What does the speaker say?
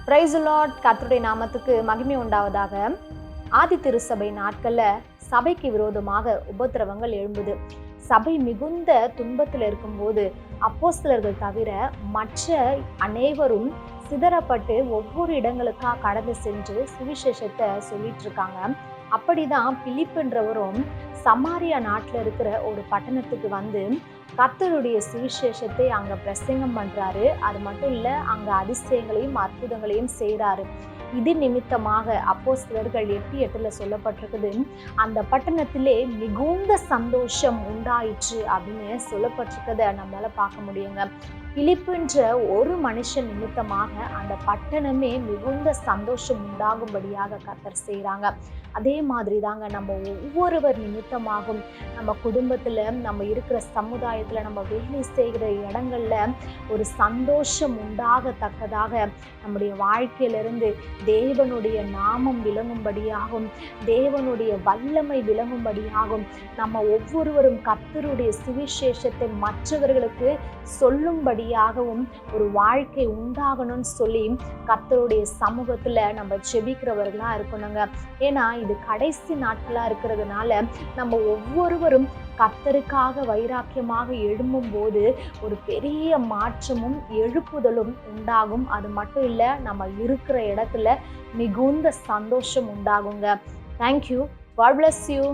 Price Lord. கர்த்தருடைய நாமத்துக்கு மகிமை உண்டாவதாக. ஆதி திருச்சபை நாட்கள்ல சபைக்கு விரோதமாக உபத்திரவங்கள் எழும்புது. சபை மிகுந்த துன்பத்தில் இருக்கும்போது அப்போஸ்தலர்கள் தவிர மற்ற அனைவரும் சிதறப்பட்டு ஒவ்வொரு இடங்களுக்கா கடந்து சென்று சுவிசேஷத்தை சொல்லிட்டு இருக்காங்க. அப்படிதான் பிலிப்புன்றவரும் சமாரியா நாட்டில் இருக்கிற ஒரு பட்டணத்துக்கு வந்து கர்த்தருடைய சுவிசேஷத்தை அங்க பிரசங்கம் பண்றாரு. அது மட்டும் இல்ல, அங்க அதிசயங்களையும் அற்புதங்களையும் செய்யறாரு. இது நிமித்தமாக அப்போஸ்தலர்கள் 8:8 சொல்லப்பட்டிருக்குது, அந்த பட்டணத்திலே மிகுந்த சந்தோஷம் உண்டாயிற்று அப்படின்னு சொல்லப்பட்டிருக்கத நம்மளால பார்க்க முடியுங்க. பிலிப்புன்ற ஒரு மனுஷன் நிமித்தமாக அந்த பட்டணமே மிகுந்த சந்தோஷம் உண்டாகும்படியாக கர்த்தர் செய்கிறாங்க. அதே மாதிரி தாங்க நம்ம ஒவ்வொருவர் நிமித்தமாகும் நம்ம குடும்பத்துல, நம்ம இருக்கிற சமுதாயத்துல, நம்ம வேலை செய்கிற இடங்கள்ல ஒரு சந்தோஷம் உண்டாகத்தக்கதாக நம்முடைய வாழ்க்கையிலிருந்து தேவனுடைய நாமம் விளங்கும்படியாகும், தேவனுடைய வல்லமை விளங்கும்படியாகும், நம்ம ஒவ்வொருவரும் கர்த்தருடைய சுவிசேஷத்தை மற்றவர்களுக்கு சொல்லும்படியாகவும் ஒரு வாழ்க்கை உண்டாகணும்னு சொல்லி கர்த்தருடைய சமூகத்துல நம்ம ஜெபிக்கிறவர்களா இருக்கணுங்க. ஏன்னா இது கடைசி நாட்களா இருக்கிறதுனால நம்ம ஒவ்வொருவரும் கர்த்தருக்காக வைராக்கியமாக எழும்பும் போது ஒரு பெரிய மாற்றமும் எழுப்புதலும் உண்டாகும். அது மட்டும் இல்ல, நம்ம இருக்கிற இடத்துல மிகுந்த சந்தோஷம் உண்டாகுங்க. தேங்க்யூ. God bless you.